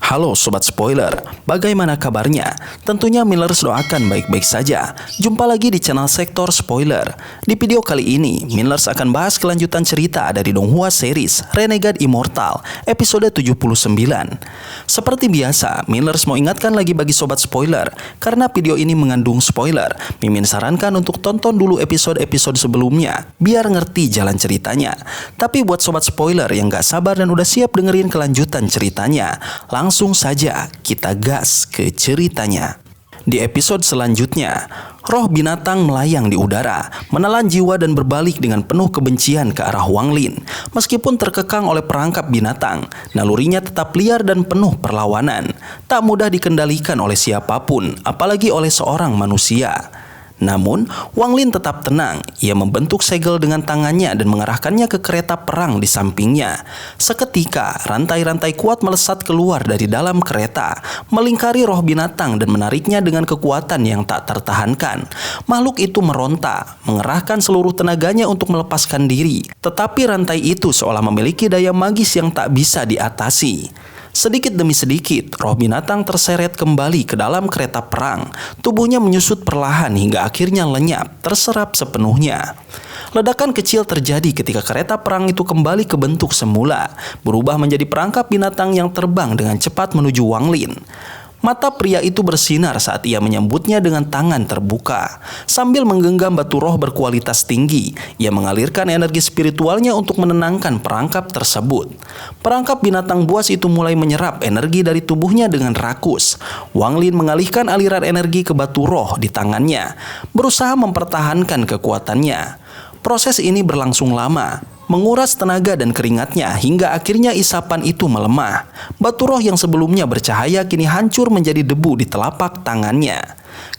Halo Sobat Spoiler, bagaimana kabarnya? Tentunya Millers doakan baik-baik saja. Jumpa lagi di channel Sektor Spoiler. Di video kali ini, Millers akan bahas kelanjutan cerita dari Donghua series Renegade Immortal episode 79. Seperti biasa, Millers mau ingatkan lagi bagi Sobat Spoiler, karena video ini mengandung spoiler, Mimin sarankan untuk tonton dulu episode-episode sebelumnya, biar ngerti jalan ceritanya. Tapi buat Sobat Spoiler yang gak sabar dan udah siap dengerin kelanjutan ceritanya, langsung saja kita gas ke ceritanya. Di episode selanjutnya, roh binatang melayang di udara, menelan jiwa dan berbalik dengan penuh kebencian ke arah Wang Lin. Meskipun terkekang oleh perangkap binatang, nalurinya tetap liar dan penuh perlawanan. Tak mudah dikendalikan oleh siapapun, apalagi oleh seorang manusia. Namun, Wang Lin tetap tenang. Ia membentuk segel dengan tangannya dan mengarahkannya ke kereta perang di sampingnya. Seketika, rantai-rantai kuat melesat keluar dari dalam kereta, melingkari roh binatang dan menariknya dengan kekuatan yang tak tertahankan. Makhluk itu meronta, mengerahkan seluruh tenaganya untuk melepaskan diri. Tetapi rantai itu seolah memiliki daya magis yang tak bisa diatasi. Sedikit demi sedikit, roh binatang terseret kembali ke dalam kereta perang. Tubuhnya menyusut perlahan hingga akhirnya lenyap, terserap sepenuhnya. Ledakan kecil terjadi ketika kereta perang itu kembali ke bentuk semula, berubah menjadi perangkap binatang yang terbang dengan cepat menuju Wang Lin. Mata pria itu bersinar saat ia menyambutnya dengan tangan terbuka. Sambil menggenggam batu roh berkualitas tinggi, ia mengalirkan energi spiritualnya untuk menenangkan perangkap tersebut. Perangkap binatang buas itu mulai menyerap energi dari tubuhnya dengan rakus. Wang Lin mengalihkan aliran energi ke batu roh di tangannya, berusaha mempertahankan kekuatannya. Proses ini berlangsung lama, menguras tenaga dan keringatnya hingga akhirnya isapan itu melemah. Batu roh yang sebelumnya bercahaya kini hancur menjadi debu di telapak tangannya.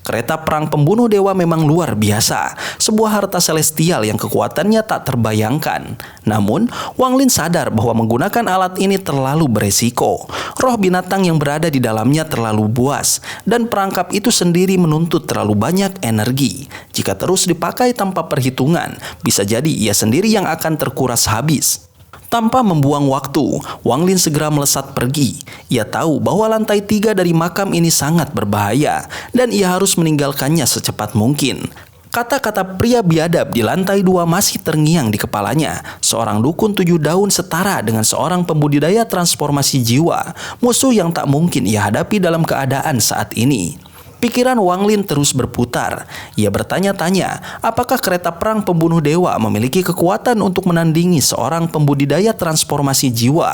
Kereta perang pembunuh dewa memang luar biasa, sebuah harta celestial yang kekuatannya tak terbayangkan. Namun, Wang Lin sadar bahwa menggunakan alat ini terlalu beresiko. Roh binatang yang berada di dalamnya terlalu buas, dan perangkap itu sendiri menuntut terlalu banyak energi. Jika terus dipakai tanpa perhitungan, bisa jadi ia sendiri yang akan terkuras habis. Tanpa membuang waktu, Wang Lin segera melesat pergi. Ia tahu bahwa lantai 3 dari makam ini sangat berbahaya, dan ia harus meninggalkannya secepat mungkin. Kata-kata pria biadab di lantai 2 masih terngiang di kepalanya. Seorang dukun 7 daun setara dengan seorang pembudidaya transformasi jiwa, musuh yang tak mungkin ia hadapi dalam keadaan saat ini. Pikiran Wang Lin terus berputar. Ia bertanya-tanya, apakah kereta perang pembunuh dewa memiliki kekuatan untuk menandingi seorang pembudidaya transformasi jiwa?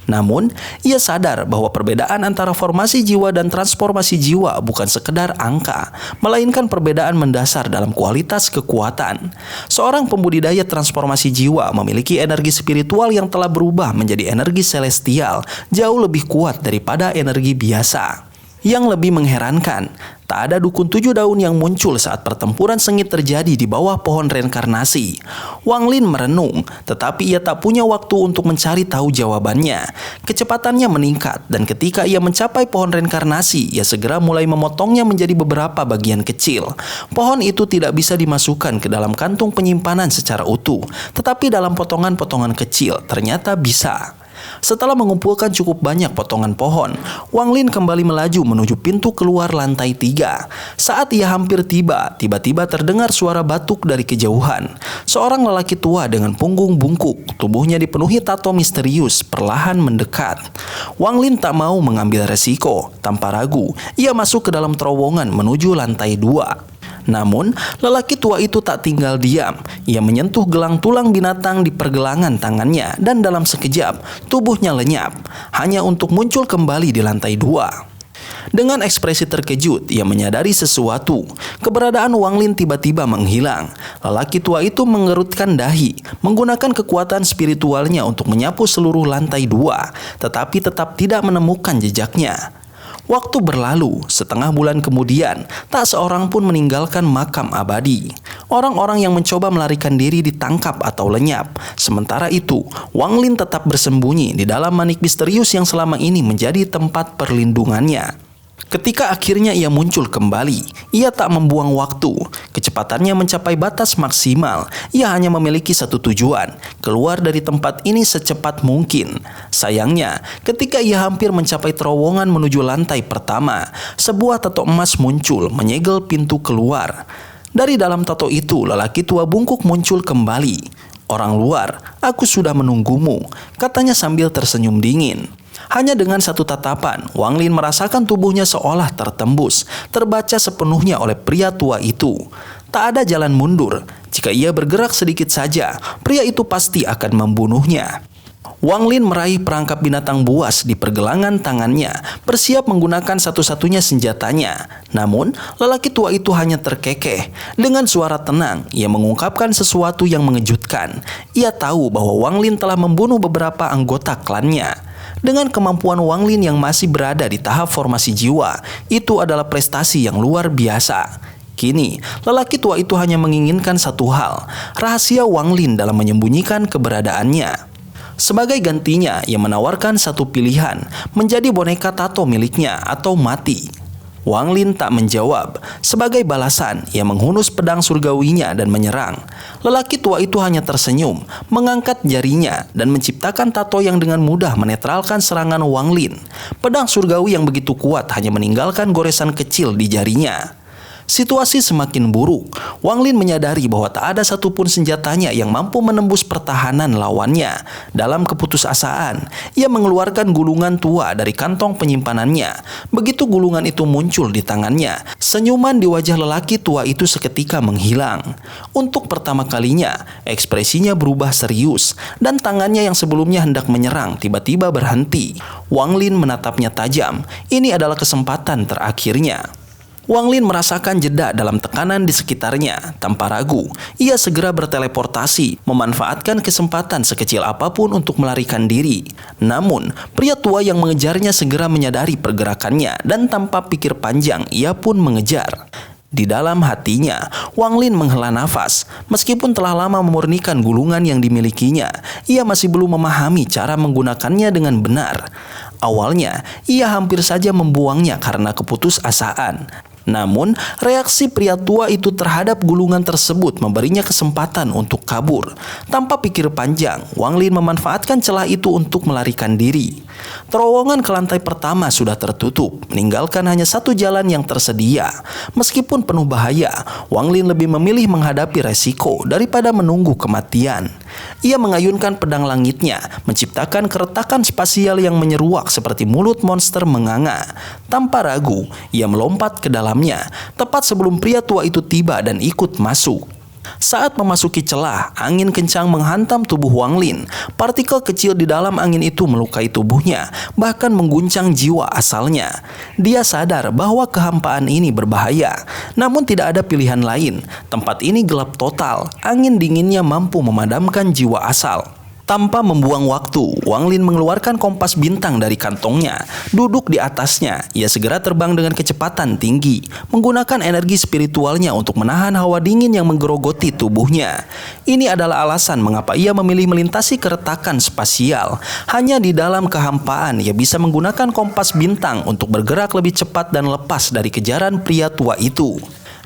Namun, ia sadar bahwa perbedaan antara formasi jiwa dan transformasi jiwa bukan sekedar angka, melainkan perbedaan mendasar dalam kualitas kekuatan. Seorang pembudidaya transformasi jiwa memiliki energi spiritual yang telah berubah menjadi energi celestial, jauh lebih kuat daripada energi biasa. Yang lebih mengherankan, tak ada dukun 7 daun yang muncul saat pertempuran sengit terjadi di bawah pohon reinkarnasi. Wang Lin merenung, tetapi ia tak punya waktu untuk mencari tahu jawabannya. Kecepatannya meningkat, dan ketika ia mencapai pohon reinkarnasi, ia segera mulai memotongnya menjadi beberapa bagian kecil. Pohon itu tidak bisa dimasukkan ke dalam kantung penyimpanan secara utuh, tetapi dalam potongan-potongan kecil ternyata bisa. Setelah mengumpulkan cukup banyak potongan pohon, Wang Lin kembali melaju menuju pintu keluar lantai 3. Saat ia hampir tiba, tiba-tiba terdengar suara batuk dari kejauhan. Seorang lelaki tua dengan punggung bungkuk, tubuhnya dipenuhi tato misterius, perlahan mendekat. Wang Lin tak mau mengambil resiko. Tanpa ragu, ia masuk ke dalam terowongan menuju lantai 2. Namun, lelaki tua itu tak tinggal diam. Ia menyentuh gelang tulang binatang di pergelangan tangannya dan dalam sekejap, tubuhnya lenyap, hanya untuk muncul kembali di lantai 2. Dengan ekspresi terkejut, ia menyadari sesuatu. Keberadaan Wang Lin tiba-tiba menghilang. Lelaki tua itu mengerutkan dahi, menggunakan kekuatan spiritualnya untuk menyapu seluruh lantai 2, tetapi tetap tidak menemukan jejaknya. Waktu berlalu, setengah bulan kemudian, tak seorang pun meninggalkan makam abadi. Orang-orang yang mencoba melarikan diri ditangkap atau lenyap. Sementara itu, Wang Lin tetap bersembunyi di dalam manik misterius yang selama ini menjadi tempat perlindungannya. Ketika akhirnya ia muncul kembali, ia tak membuang waktu. Kecepatannya mencapai batas maksimal. Ia hanya memiliki satu tujuan, keluar dari tempat ini secepat mungkin. Sayangnya, ketika ia hampir mencapai terowongan menuju lantai pertama, sebuah tato emas muncul menyegel pintu keluar. Dari dalam tato itu, lelaki tua bungkuk muncul kembali. "Orang luar, aku sudah menunggumu," katanya sambil tersenyum dingin. Hanya dengan satu tatapan, Wang Lin merasakan tubuhnya seolah tertembus, terbaca sepenuhnya oleh pria tua itu. Tak ada jalan mundur. Jika ia bergerak sedikit saja, pria itu pasti akan membunuhnya. Wang Lin meraih perangkap binatang buas di pergelangan tangannya, bersiap menggunakan satu-satunya senjatanya. Namun, lelaki tua itu hanya terkekeh. Dengan suara tenang, ia mengungkapkan sesuatu yang mengejutkan. Ia tahu bahwa Wang Lin telah membunuh beberapa anggota klannya. Dengan kemampuan Wang Lin yang masih berada di tahap formasi jiwa, itu adalah prestasi yang luar biasa. Kini, lelaki tua itu hanya menginginkan satu hal, rahasia Wang Lin dalam menyembunyikan keberadaannya. Sebagai gantinya, ia menawarkan satu pilihan, menjadi boneka tato miliknya atau mati. Wang Lin tak menjawab. Sebagai balasan, ia menghunus pedang surgawinya dan menyerang. Lelaki tua itu hanya tersenyum, mengangkat jarinya, dan menciptakan tato yang dengan mudah menetralkan serangan Wang Lin. Pedang surgawi yang begitu kuat hanya meninggalkan goresan kecil di jarinya. Situasi semakin buruk. Wang Lin menyadari bahwa tak ada satupun senjatanya yang mampu menembus pertahanan lawannya. Dalam keputusasaan, ia mengeluarkan gulungan tua dari kantong penyimpanannya. Begitu gulungan itu muncul di tangannya, senyuman di wajah lelaki tua itu seketika menghilang. Untuk pertama kalinya, ekspresinya berubah serius, dan tangannya yang sebelumnya hendak menyerang tiba-tiba berhenti. Wang Lin menatapnya tajam. Ini adalah kesempatan terakhirnya. Wang Lin merasakan jeda dalam tekanan di sekitarnya. Tanpa ragu, ia segera berteleportasi, memanfaatkan kesempatan sekecil apapun untuk melarikan diri. Namun, pria tua yang mengejarnya segera menyadari pergerakannya dan tanpa pikir panjang, ia pun mengejar. Di dalam hatinya, Wang Lin menghela nafas. Meskipun telah lama memurnikan gulungan yang dimilikinya, ia masih belum memahami cara menggunakannya dengan benar. Awalnya, ia hampir saja membuangnya karena keputusasaan. Namun, reaksi pria tua itu terhadap gulungan tersebut memberinya kesempatan untuk kabur. Tanpa pikir panjang, Wang Lin memanfaatkan celah itu untuk melarikan diri. Terowongan ke lantai pertama sudah tertutup, meninggalkan hanya satu jalan yang tersedia. Meskipun penuh bahaya, Wang Lin lebih memilih menghadapi resiko daripada menunggu kematian. Ia mengayunkan pedang langitnya, menciptakan keretakan spasial yang menyeruak seperti mulut monster menganga. Tanpa ragu, ia melompat ke dalamnya, tepat sebelum pria tua itu tiba dan ikut masuk. Saat memasuki celah, angin kencang menghantam tubuh Wang Lin. Partikel kecil di dalam angin itu melukai tubuhnya, bahkan mengguncang jiwa asalnya. Dia sadar bahwa kehampaan ini berbahaya, namun tidak ada pilihan lain. Tempat ini gelap total, angin dinginnya mampu memadamkan jiwa asal. Tanpa membuang waktu, Wang Lin mengeluarkan kompas bintang dari kantongnya. Duduk di atasnya, ia segera terbang dengan kecepatan tinggi, menggunakan energi spiritualnya untuk menahan hawa dingin yang menggerogoti tubuhnya. Ini adalah alasan mengapa ia memilih melintasi keretakan spasial. Hanya di dalam kehampaan, ia bisa menggunakan kompas bintang untuk bergerak lebih cepat dan lepas dari kejaran pria tua itu.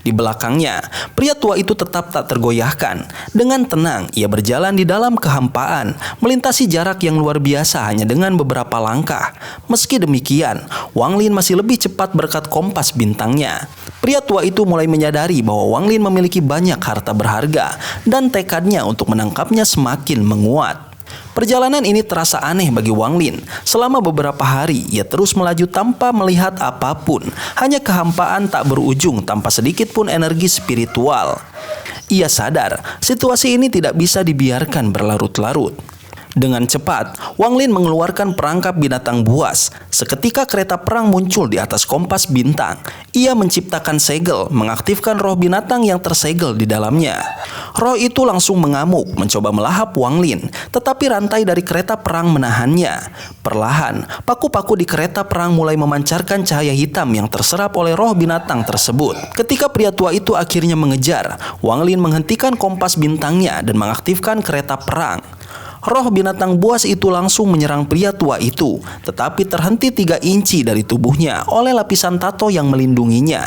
Di belakangnya, pria tua itu tetap tak tergoyahkan. Dengan tenang, ia berjalan di dalam kehampaan, melintasi jarak yang luar biasa hanya dengan beberapa langkah. Meski demikian, Wang Lin masih lebih cepat berkat kompas bintangnya. Pria tua itu mulai menyadari bahwa Wang Lin memiliki banyak harta berharga, dan tekadnya untuk menangkapnya semakin menguat. Perjalanan ini terasa aneh bagi Wang Lin. Selama beberapa hari, ia terus melaju tanpa melihat apapun. Hanya kehampaan tak berujung tanpa sedikit pun energi spiritual. Ia sadar, situasi ini tidak bisa dibiarkan berlarut-larut. Dengan cepat, Wang Lin mengeluarkan perangkap binatang buas. Seketika kereta perang muncul di atas kompas bintang. Ia menciptakan segel, mengaktifkan roh binatang yang tersegel di dalamnya. Roh itu langsung mengamuk, mencoba melahap Wang Lin, tetapi rantai dari kereta perang menahannya. Perlahan, paku-paku di kereta perang mulai memancarkan cahaya hitam yang terserap oleh roh binatang tersebut. Ketika pria tua itu akhirnya mengejar, Wang Lin menghentikan kompas bintangnya dan mengaktifkan kereta perang. Roh binatang buas itu langsung menyerang pria tua itu, tetapi terhenti 3 inci dari tubuhnya oleh lapisan tato yang melindunginya.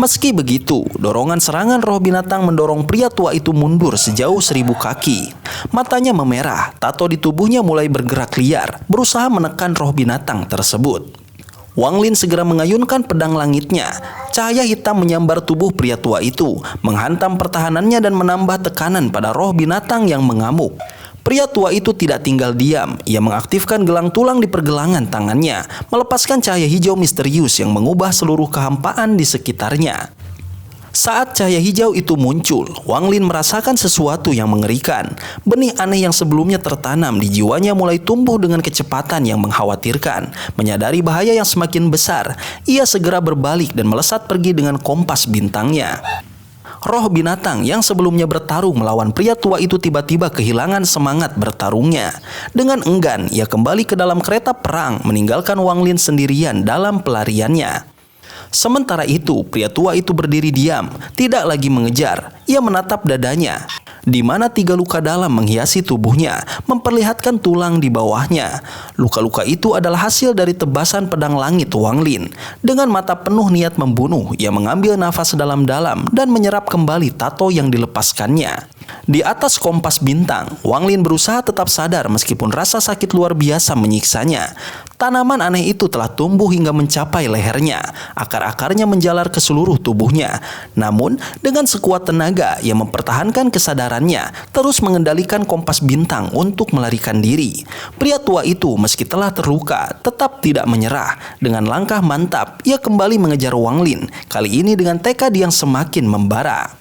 Meski begitu, dorongan serangan roh binatang mendorong pria tua itu mundur sejauh 1000 kaki. Matanya memerah, tato di tubuhnya mulai bergerak liar, berusaha menekan roh binatang tersebut. Wang Lin segera mengayunkan pedang langitnya. Cahaya hitam menyambar tubuh pria tua itu, menghantam pertahanannya dan menambah tekanan pada roh binatang yang mengamuk. Pria tua itu tidak tinggal diam. Ia mengaktifkan gelang tulang di pergelangan tangannya, melepaskan cahaya hijau misterius yang mengubah seluruh kehampaan di sekitarnya. Saat cahaya hijau itu muncul, Wang Lin merasakan sesuatu yang mengerikan. Benih aneh yang sebelumnya tertanam di jiwanya mulai tumbuh dengan kecepatan yang mengkhawatirkan. Menyadari bahaya yang semakin besar, ia segera berbalik dan melesat pergi dengan kompas bintangnya. Roh binatang yang sebelumnya bertarung melawan pria tua itu tiba-tiba kehilangan semangat bertarungnya. Dengan enggan, ia kembali ke dalam kereta perang, meninggalkan Wang Lin sendirian dalam pelariannya. Sementara itu, pria tua itu berdiri diam, tidak lagi mengejar. Ia menatap dadanya, di mana 3 luka dalam menghiasi tubuhnya, memperlihatkan tulang di bawahnya. Luka-luka itu adalah hasil dari tebasan pedang langit Wang Lin. Dengan mata penuh niat membunuh, ia mengambil nafas dalam-dalam dan menyerap kembali tato yang dilepaskannya. Di atas kompas bintang, Wang Lin berusaha tetap sadar meskipun rasa sakit luar biasa menyiksanya. Tanaman aneh itu telah tumbuh hingga mencapai lehernya. Akar-akarnya menjalar ke seluruh tubuhnya. Namun, dengan sekuat tenaga, ia mempertahankan kesadarannya, terus mengendalikan kompas bintang untuk melarikan diri. Pria tua itu meski telah terluka, tetap tidak menyerah. Dengan langkah mantap, ia kembali mengejar Wang Lin, kali ini dengan tekad yang semakin membara.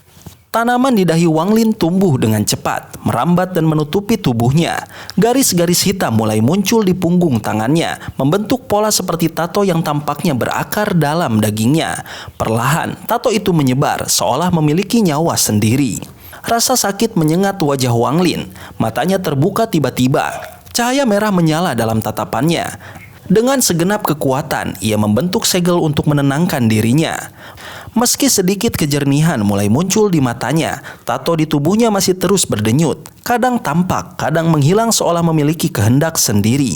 Tanaman di dahi Wang Lin tumbuh dengan cepat, merambat dan menutupi tubuhnya. Garis-garis hitam mulai muncul di punggung tangannya, membentuk pola seperti tato yang tampaknya berakar dalam dagingnya. Perlahan, tato itu menyebar, seolah memiliki nyawa sendiri. Rasa sakit menyengat wajah Wang Lin. Matanya terbuka tiba-tiba. Cahaya merah menyala dalam tatapannya. Dengan segenap kekuatan, ia membentuk segel untuk menenangkan dirinya. Meski sedikit kejernihan mulai muncul di matanya, tato di tubuhnya masih terus berdenyut. Kadang tampak, kadang menghilang seolah memiliki kehendak sendiri.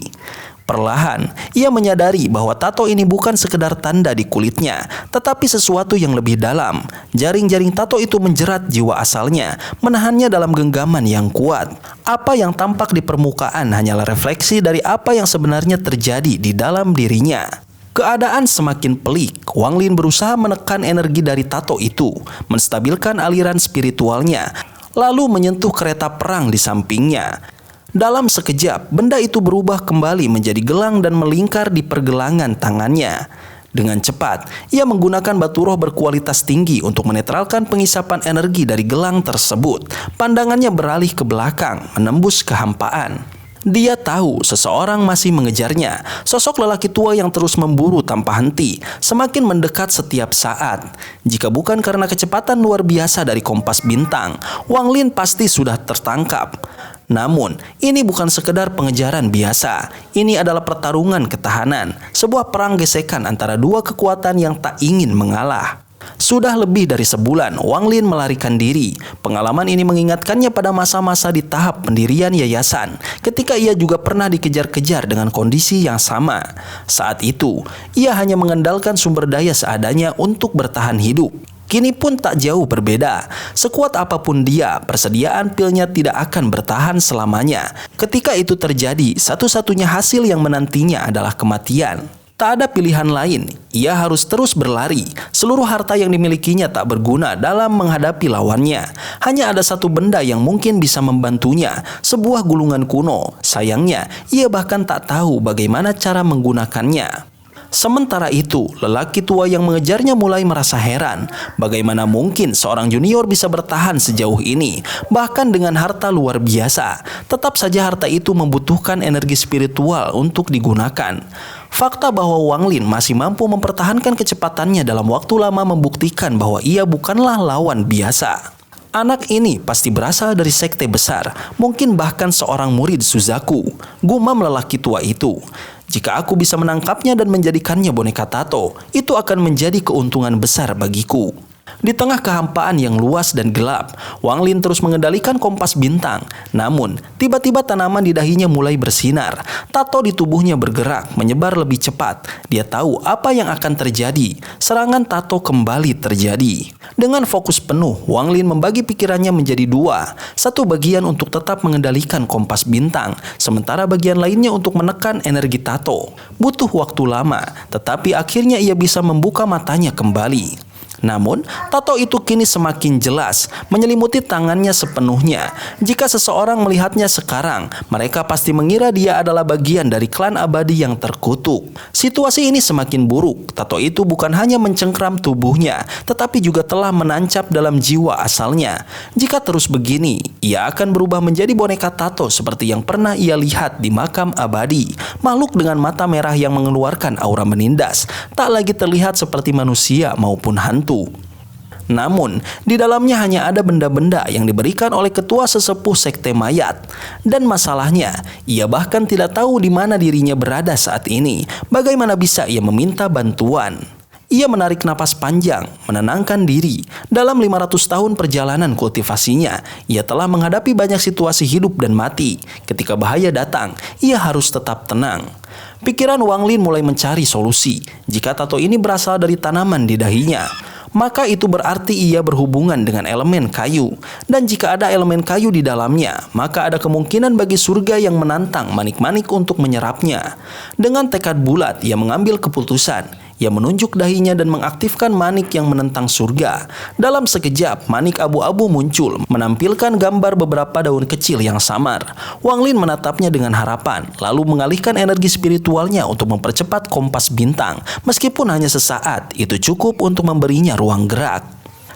Perlahan, ia menyadari bahwa tato ini bukan sekedar tanda di kulitnya, tetapi sesuatu yang lebih dalam. Jaring-jaring tato itu menjerat jiwa asalnya, menahannya dalam genggaman yang kuat. Apa yang tampak di permukaan hanyalah refleksi dari apa yang sebenarnya terjadi di dalam dirinya. Keadaan semakin pelik. Wang Lin berusaha menekan energi dari tato itu, menstabilkan aliran spiritualnya, lalu menyentuh kereta perang di sampingnya. Dalam sekejap, benda itu berubah kembali menjadi gelang dan melingkar di pergelangan tangannya. Dengan cepat, ia menggunakan batu roh berkualitas tinggi untuk menetralkan pengisapan energi dari gelang tersebut. Pandangannya beralih ke belakang, menembus kehampaan. Dia tahu seseorang masih mengejarnya. Sosok lelaki tua yang terus memburu tanpa henti, semakin mendekat setiap saat. Jika bukan karena kecepatan luar biasa dari kompas bintang, Wang Lin pasti sudah tertangkap. Namun, ini bukan sekedar pengejaran biasa. Ini adalah pertarungan ketahanan, sebuah perang gesekan antara dua kekuatan yang tak ingin mengalah. Sudah lebih dari sebulan, Wang Lin melarikan diri. Pengalaman ini mengingatkannya pada masa-masa di tahap pendirian yayasan, ketika ia juga pernah dikejar-kejar dengan kondisi yang sama. Saat itu, ia hanya mengandalkan sumber daya seadanya untuk bertahan hidup. Kini pun tak jauh berbeda. Sekuat apapun dia, persediaan pilnya tidak akan bertahan selamanya. Ketika itu terjadi, satu-satunya hasil yang menantinya adalah kematian. Tak ada pilihan lain, ia harus terus berlari. Seluruh harta yang dimilikinya tak berguna dalam menghadapi lawannya. Hanya ada satu benda yang mungkin bisa membantunya, sebuah gulungan kuno. Sayangnya, ia bahkan tak tahu bagaimana cara menggunakannya. Sementara itu, lelaki tua yang mengejarnya mulai merasa heran. Bagaimana mungkin seorang junior bisa bertahan sejauh ini, bahkan dengan harta luar biasa. Tetap saja harta itu membutuhkan energi spiritual untuk digunakan. Fakta bahwa Wang Lin masih mampu mempertahankan kecepatannya dalam waktu lama membuktikan bahwa ia bukanlah lawan biasa. Anak ini pasti berasal dari sekte besar, mungkin bahkan seorang murid Suzaku, gumam lelaki tua itu. Jika aku bisa menangkapnya dan menjadikannya boneka tato, itu akan menjadi keuntungan besar bagiku. Di tengah kehampaan yang luas dan gelap, Wang Lin terus mengendalikan kompas bintang. Namun, tiba-tiba tanaman di dahinya mulai bersinar. Tato di tubuhnya bergerak, menyebar lebih cepat. Dia tahu apa yang akan terjadi. Serangan tato kembali terjadi. Dengan fokus penuh, Wang Lin membagi pikirannya menjadi dua. Satu bagian untuk tetap mengendalikan kompas bintang, sementara bagian lainnya untuk menekan energi tato. Butuh waktu lama, tetapi akhirnya ia bisa membuka matanya kembali. Namun, tato itu kini semakin jelas, menyelimuti tangannya sepenuhnya. Jika seseorang melihatnya sekarang, mereka pasti mengira dia adalah bagian dari klan abadi yang terkutuk. Situasi ini semakin buruk. Tato itu bukan hanya mencengkram tubuhnya, tetapi juga telah menancap dalam jiwa asalnya. Jika terus begini, ia akan berubah menjadi boneka tato seperti yang pernah ia lihat di makam abadi. Makhluk dengan mata merah yang mengeluarkan aura menindas, tak lagi terlihat seperti manusia maupun hantu. Namun, di dalamnya hanya ada benda-benda yang diberikan oleh ketua sesepuh sekte mayat. Dan masalahnya, ia bahkan tidak tahu di mana dirinya berada saat ini. Bagaimana bisa ia meminta bantuan? Ia menarik napas panjang, menenangkan diri. Dalam 500 tahun perjalanan kultivasinya, ia telah menghadapi banyak situasi hidup dan mati. Ketika bahaya datang, ia harus tetap tenang. Pikiran Wang Lin mulai mencari solusi. Jika tato ini berasal dari tanaman di dahinya, maka itu berarti ia berhubungan dengan elemen kayu. Dan jika ada elemen kayu di dalamnya, maka ada kemungkinan bagi surga yang menantang manik-manik untuk menyerapnya. Dengan tekad bulat, ia mengambil keputusan. Ia menunjuk dahinya dan mengaktifkan manik yang menentang surga. Dalam sekejap, manik abu-abu muncul, menampilkan gambar beberapa daun kecil yang samar. Wang Lin menatapnya dengan harapan, lalu mengalihkan energi spiritualnya untuk mempercepat kompas bintang. Meskipun hanya sesaat, itu cukup untuk memberinya ruang gerak.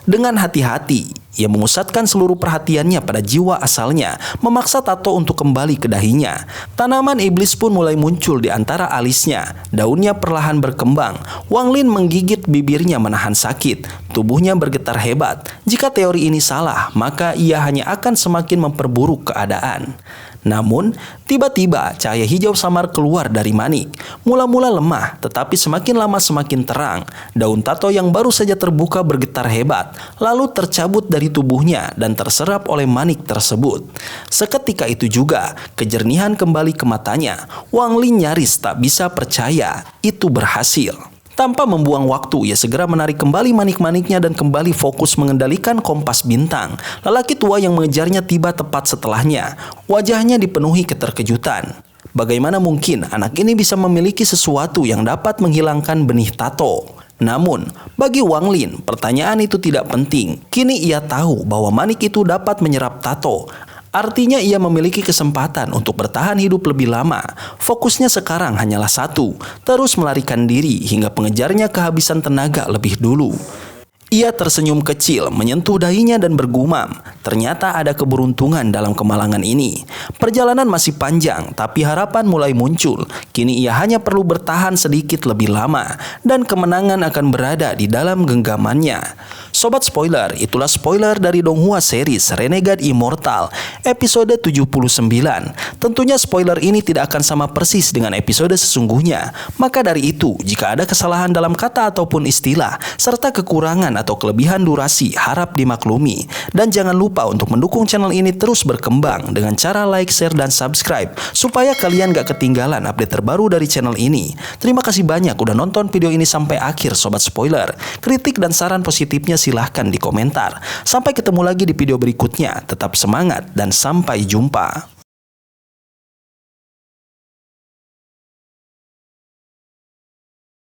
Dengan hati-hati, ia memusatkan seluruh perhatiannya pada jiwa asalnya, memaksa tato untuk kembali ke dahinya. Tanaman iblis pun mulai muncul di antara alisnya. Daunnya perlahan berkembang. Wang Lin menggigit bibirnya menahan sakit. Tubuhnya bergetar hebat. Jika teori ini salah, maka ia hanya akan semakin memperburuk keadaan. Namun, tiba-tiba cahaya hijau samar keluar dari manik. Mula-mula lemah, tetapi semakin lama semakin terang. Daun tato yang baru saja terbuka bergetar hebat, lalu tercabut dari tubuhnya dan terserap oleh manik tersebut. Seketika itu juga, kejernihan kembali ke matanya. Wang Lin nyaris tak bisa percaya, itu berhasil. Tanpa membuang waktu, ia segera menarik kembali manik-maniknya dan kembali fokus mengendalikan kompas bintang. Lelaki tua yang mengejarnya tiba tepat setelahnya. Wajahnya dipenuhi keterkejutan. Bagaimana mungkin anak ini bisa memiliki sesuatu yang dapat menghilangkan benih tato? Namun, bagi Wang Lin, pertanyaan itu tidak penting. Kini ia tahu bahwa manik itu dapat menyerap tato. Artinya ia memiliki kesempatan untuk bertahan hidup lebih lama. Fokusnya sekarang hanyalah satu, terus melarikan diri hingga pengejarnya kehabisan tenaga lebih dulu. Ia tersenyum kecil, menyentuh dahinya dan bergumam. Ternyata ada keberuntungan dalam kemalangan ini. Perjalanan masih panjang, tapi harapan mulai muncul. Kini ia hanya perlu bertahan sedikit lebih lama, dan kemenangan akan berada di dalam genggamannya. Sobat spoiler, itulah spoiler dari Donghua series Renegade Immortal, episode 79. Tentunya spoiler ini tidak akan sama persis dengan episode sesungguhnya. Maka dari itu, jika ada kesalahan dalam kata ataupun istilah, serta kekurangan atau kelebihan durasi, harap dimaklumi. Dan jangan lupa untuk mendukung channel ini terus berkembang dengan cara like, share, dan subscribe, supaya kalian gak ketinggalan update terbaru dari channel ini. Terima kasih banyak udah nonton video ini sampai akhir Sobat Spoiler. Kritik dan saran positifnya silahkan di komentar. Sampai ketemu lagi di video berikutnya. Tetap semangat dan sampai jumpa.